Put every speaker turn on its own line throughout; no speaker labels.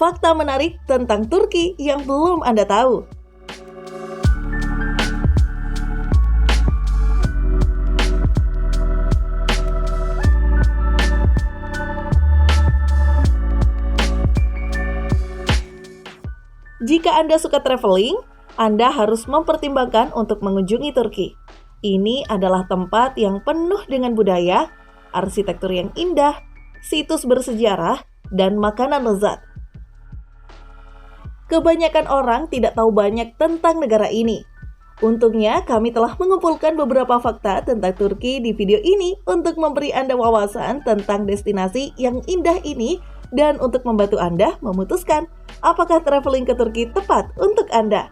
fakta menarik tentang Turki yang belum Anda tahu. Jika Anda suka traveling, Anda harus mempertimbangkan untuk mengunjungi Turki. Ini adalah tempat yang penuh dengan budaya, arsitektur yang indah, situs bersejarah, dan makanan lezat. Kebanyakan orang tidak tahu banyak tentang negara ini. Untungnya, kami telah mengumpulkan beberapa fakta tentang Turki di video ini untuk memberi Anda wawasan tentang destinasi yang indah ini dan untuk membantu Anda memutuskan apakah traveling ke Turki tepat untuk Anda.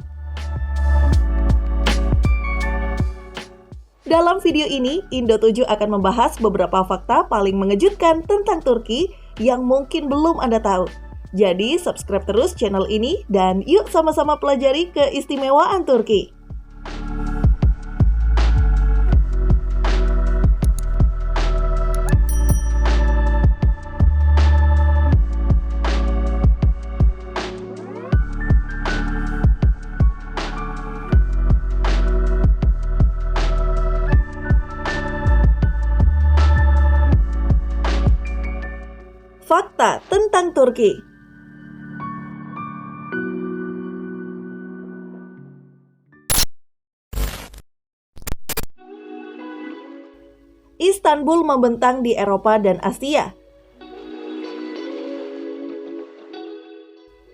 Dalam video ini, Indo7 akan membahas beberapa fakta paling mengejutkan tentang Turki yang mungkin belum Anda tahu. Jadi, subscribe terus channel ini dan yuk sama-sama pelajari keistimewaan Turki. Fakta tentang Turki. Istanbul membentang di Eropa dan Asia.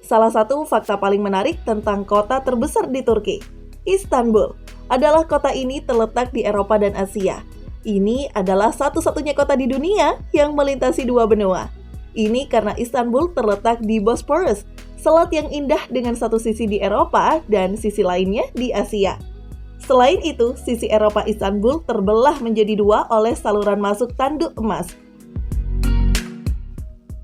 Salah satu fakta paling menarik tentang kota terbesar di Turki, Istanbul, adalah kota ini terletak di Eropa dan Asia. Ini adalah satu-satunya kota di dunia yang melintasi dua benua. Ini karena Istanbul terletak di Bosporus, selat yang indah dengan satu sisi di Eropa dan sisi lainnya di Asia. Selain itu, sisi Eropa Istanbul terbelah menjadi dua oleh saluran masuk tanduk emas.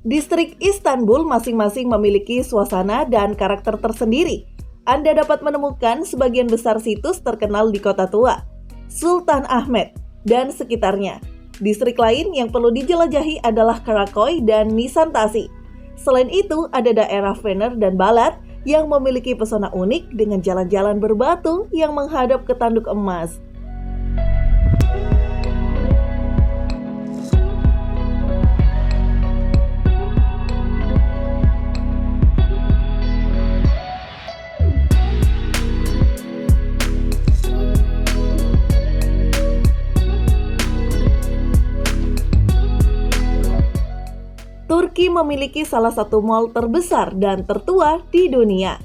Distrik Istanbul masing-masing memiliki suasana dan karakter tersendiri. Anda dapat menemukan sebagian besar situs terkenal di kota tua, Sultan Ahmet, dan sekitarnya. Distrik lain yang perlu dijelajahi adalah Karakoy dan Nişantaşı. Selain itu, ada daerah Fener dan Balat yang memiliki pesona unik dengan jalan-jalan berbatu yang menghadap ke tanduk emas. Turki memiliki salah satu mall terbesar dan tertua di dunia.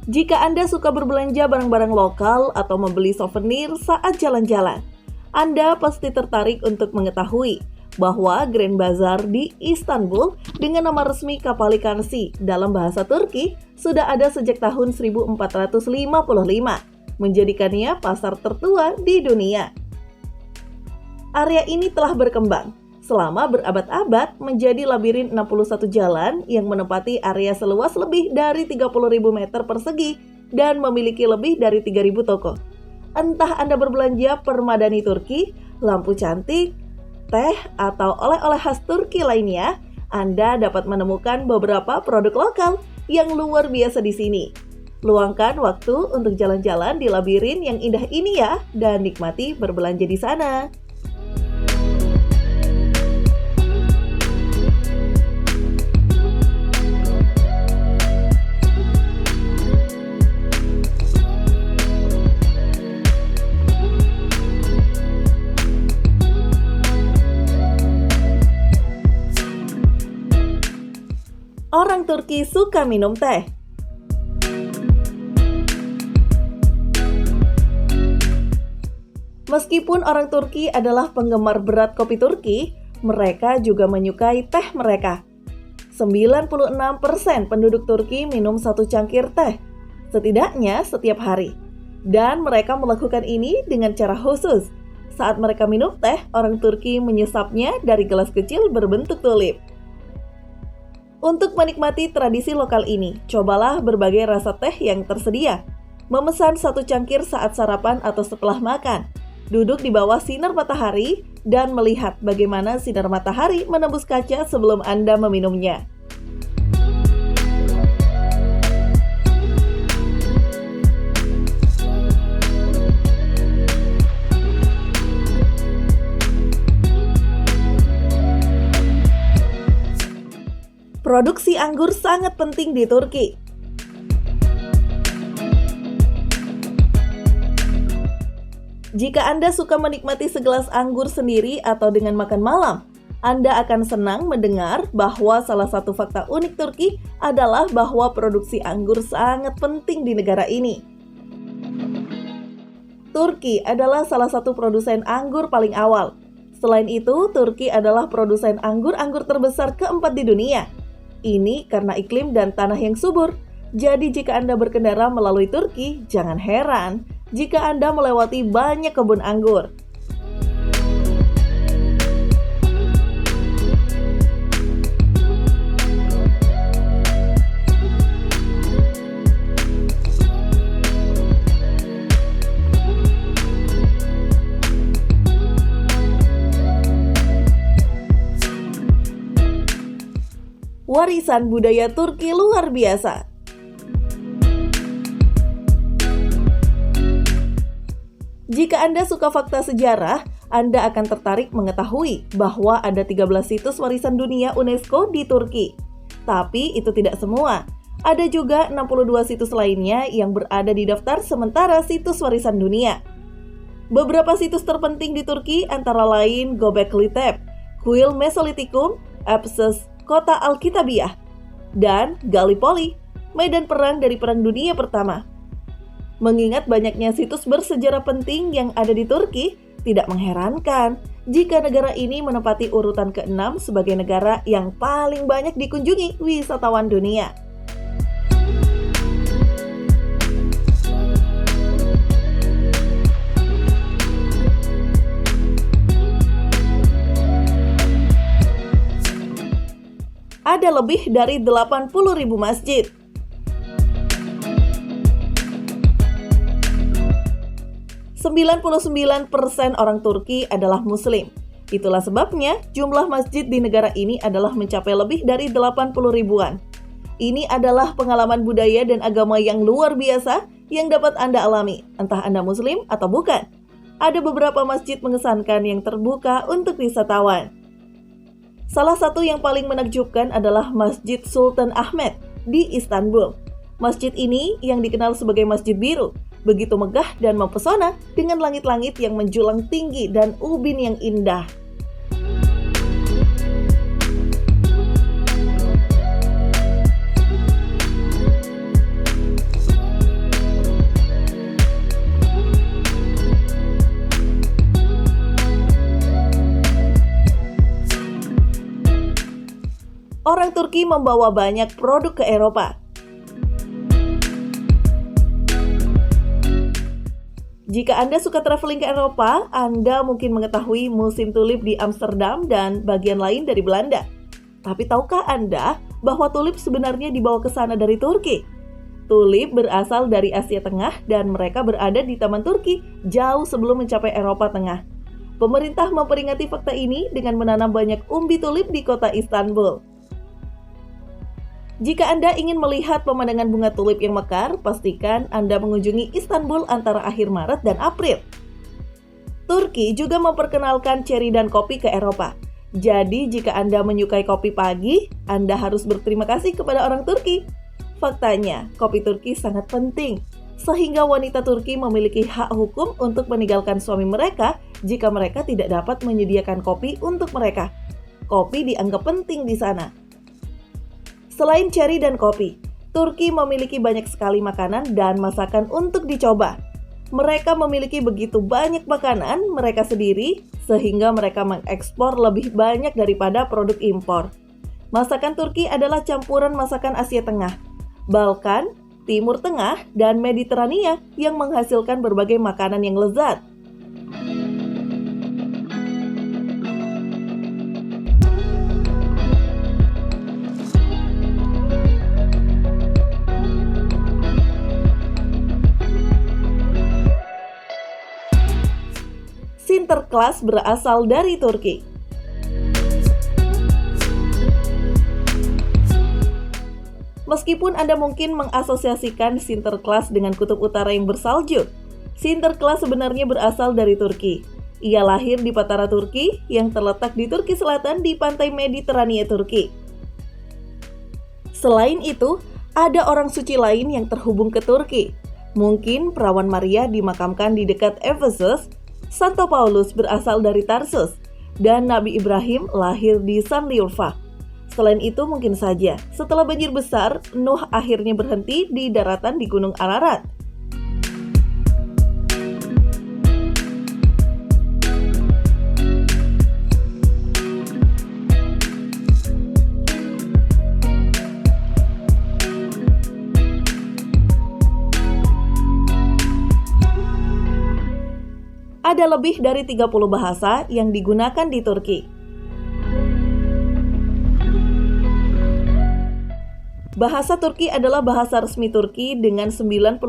Jika Anda suka berbelanja barang-barang lokal atau membeli souvenir saat jalan-jalan, Anda pasti tertarik untuk mengetahui bahwa Grand Bazaar di Istanbul dengan nama resmi Kapalikansi dalam bahasa Turki sudah ada sejak tahun 1455, menjadikannya pasar tertua di dunia. Area ini telah berkembang selama berabad-abad menjadi labirin 61 jalan yang menempati area seluas lebih dari 30.000 meter persegi dan memiliki lebih dari 3.000 toko. Entah Anda berbelanja permadani Turki, lampu cantik, teh, atau oleh-oleh khas Turki lainnya, Anda dapat menemukan beberapa produk lokal yang luar biasa di sini. Luangkan waktu untuk jalan-jalan di labirin yang indah ini ya, dan nikmati berbelanja di sana. Orang Turki suka minum teh. Meskipun orang Turki adalah penggemar berat kopi Turki, mereka juga menyukai teh mereka. 96% penduduk Turki minum satu cangkir teh, setidaknya setiap hari. Dan mereka melakukan ini dengan cara khusus. Saat mereka minum teh, orang Turki menyesapnya dari gelas kecil berbentuk tulip. Untuk menikmati tradisi lokal ini, cobalah berbagai rasa teh yang tersedia. Memesan satu cangkir saat sarapan atau setelah makan. duduk di bawah sinar matahari, dan melihat bagaimana sinar matahari menembus kaca sebelum Anda meminumnya. Produksi anggur sangat penting di Turki. Jika Anda suka menikmati segelas anggur sendiri atau dengan makan malam, Anda akan senang mendengar bahwa salah satu fakta unik Turki adalah bahwa produksi anggur sangat penting di negara ini. Turki adalah salah satu produsen anggur paling awal. Selain itu, Turki adalah produsen anggur-anggur terbesar keempat di dunia. Ini karena iklim dan tanah yang subur. Jadi jika Anda berkendara melalui Turki, jangan heran jika Anda melewati banyak kebun anggur. Warisan budaya Turki luar biasa. Jika Anda suka fakta sejarah, Anda akan tertarik mengetahui bahwa ada 13 situs warisan dunia UNESCO di Turki. Tapi itu tidak semua. Ada juga 62 situs lainnya yang berada di daftar sementara situs warisan dunia. Beberapa situs terpenting di Turki antara lain Göbekli Tepe, Kuil Mesolitikum, Efesus, Kota Alkitabiyah, dan Gallipoli, medan perang dari Perang Dunia Pertama. Mengingat banyaknya situs bersejarah penting yang ada di Turki, tidak mengherankan jika negara ini menempati urutan ke-6 sebagai negara yang paling banyak dikunjungi wisatawan dunia. Ada lebih dari 80.000 masjid. % orang Turki adalah Muslim. Itulah sebabnya jumlah masjid di negara ini adalah mencapai lebih dari 80 ribuan. Ini adalah pengalaman budaya dan agama yang luar biasa yang dapat Anda alami, entah Anda Muslim atau bukan. Ada beberapa masjid mengesankan yang terbuka untuk wisatawan. Salah satu yang paling menakjubkan adalah Masjid Sultan Ahmet di Istanbul. Masjid ini yang dikenal sebagai Masjid Biru, begitu megah dan mempesona dengan langit-langit yang menjulang tinggi dan ubin yang indah. Orang Turki membawa banyak produk ke Eropa. Jika Anda suka traveling ke Eropa, Anda mungkin mengetahui musim tulip di Amsterdam dan bagian lain dari Belanda. Tapi tahukah Anda bahwa tulip sebenarnya dibawa ke sana dari Turki? Tulip berasal dari Asia Tengah dan mereka berada di Taman Turki jauh sebelum mencapai Eropa Tengah. Pemerintah memperingati fakta ini dengan menanam banyak umbi tulip di kota Istanbul. Jika Anda ingin melihat pemandangan bunga tulip yang mekar, pastikan Anda mengunjungi Istanbul antara akhir Maret dan April. Turki juga memperkenalkan ceri dan kopi ke Eropa. Jadi, jika Anda menyukai kopi pagi, Anda harus berterima kasih kepada orang Turki. Faktanya, kopi Turki sangat penting, sehingga wanita Turki memiliki hak hukum untuk meninggalkan suami mereka jika mereka tidak dapat menyediakan kopi untuk mereka. Kopi dianggap penting di sana. Selain ceri dan kopi, Turki memiliki banyak sekali makanan dan masakan untuk dicoba. Mereka memiliki begitu banyak makanan mereka sendiri, sehingga mereka mengekspor lebih banyak daripada produk impor. Masakan Turki adalah campuran masakan Asia Tengah, Balkan, Timur Tengah, dan Mediterania yang menghasilkan berbagai makanan yang lezat. Sinterklas berasal dari Turki. Meskipun Anda mungkin mengasosiasikan Sinterklas dengan kutub utara yang bersalju, Sinterklas sebenarnya berasal dari Turki. Ia lahir di Patara, Turki, yang terletak di Turki Selatan di pantai Mediterania, Turki. Selain itu, ada orang suci lain yang terhubung ke Turki. Mungkin perawan Maria dimakamkan di dekat Efesus, Santo Paulus berasal dari Tarsus, dan Nabi Ibrahim lahir di Sanliurfa. Selain itu, mungkin saja setelah banjir besar, Nuh akhirnya berhenti di daratan di Gunung Ararat. Ada lebih dari 30 bahasa yang digunakan di Turki. Bahasa Turki adalah bahasa resmi Turki dengan 90%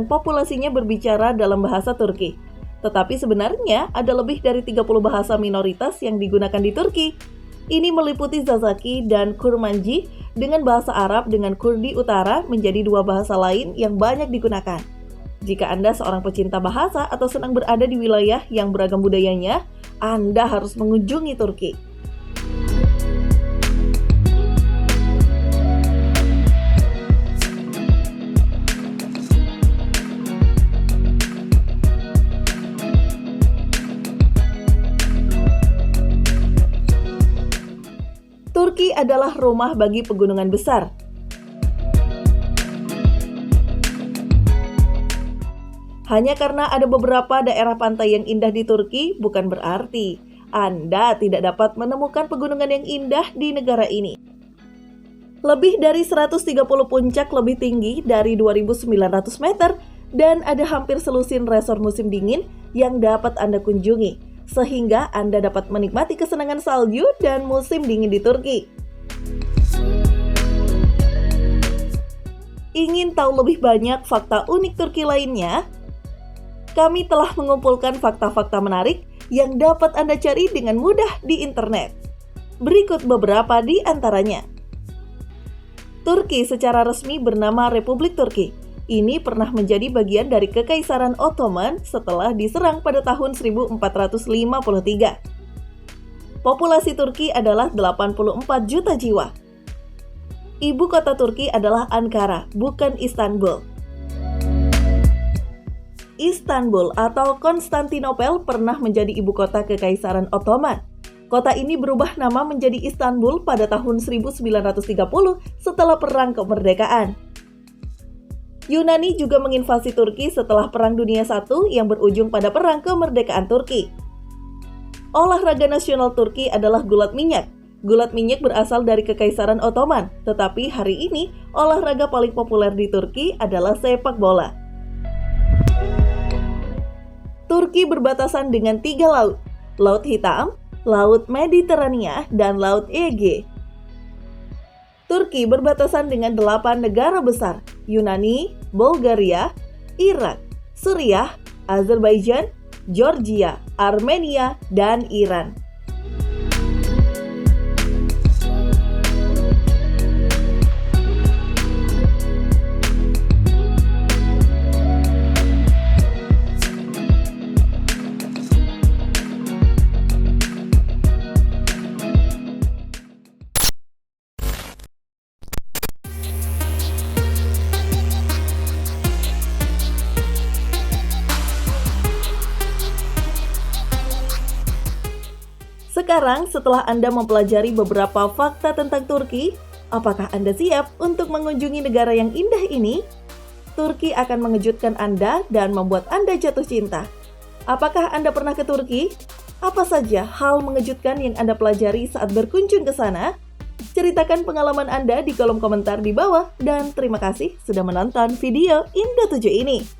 populasinya berbicara dalam bahasa Turki. Tetapi sebenarnya ada lebih dari 30 bahasa minoritas yang digunakan di Turki. Ini meliputi Zazaki dan Kurmanji dengan bahasa Arab dengan Kurdi Utara menjadi dua bahasa lain yang banyak digunakan. Jika Anda seorang pecinta bahasa atau senang berada di wilayah yang beragam budayanya, Anda harus mengunjungi Turki. Turki adalah rumah bagi pegunungan besar. Hanya karena ada beberapa daerah pantai yang indah di Turki, bukan berarti Anda tidak dapat menemukan pegunungan yang indah di negara ini. Lebih dari 130 puncak lebih tinggi dari 2.900 meter dan ada hampir selusin resor musim dingin yang dapat Anda kunjungi, sehingga Anda dapat menikmati kesenangan salju dan musim dingin di Turki. Ingin tahu lebih banyak fakta unik Turki lainnya? Kami telah mengumpulkan fakta-fakta menarik yang dapat Anda cari dengan mudah di internet. Berikut beberapa di antaranya. Turki secara resmi bernama Republik Turki. Ini pernah menjadi bagian dari Kekaisaran Ottoman setelah diserang pada tahun 1453. Populasi Turki adalah 84 juta jiwa. Ibu kota Turki adalah Ankara, bukan Istanbul. Istanbul atau Konstantinopel pernah menjadi ibu kota Kekaisaran Ottoman. Kota ini berubah nama menjadi Istanbul pada tahun 1930 setelah Perang Kemerdekaan. Yunani juga menginvasi Turki setelah Perang Dunia I yang berujung pada Perang Kemerdekaan Turki. Olahraga nasional Turki adalah gulat minyak. Gulat minyak berasal dari Kekaisaran Ottoman, tetapi hari ini olahraga paling populer di Turki adalah sepak bola. Turki berbatasan dengan 3 laut, Laut Hitam, Laut Mediterania, dan Laut Ege. Turki berbatasan dengan 8 negara besar, Yunani, Bulgaria, Irak, Suriah, Azerbaijan, Georgia, Armenia, dan Iran. Sekarang, setelah Anda mempelajari beberapa fakta tentang Turki, apakah Anda siap untuk mengunjungi negara yang indah ini? Turki akan mengejutkan Anda dan membuat Anda jatuh cinta. Apakah Anda pernah ke Turki? Apa saja hal mengejutkan yang Anda pelajari saat berkunjung ke sana? Ceritakan pengalaman Anda di kolom komentar di bawah, dan terima kasih sudah menonton video Indo 7 ini.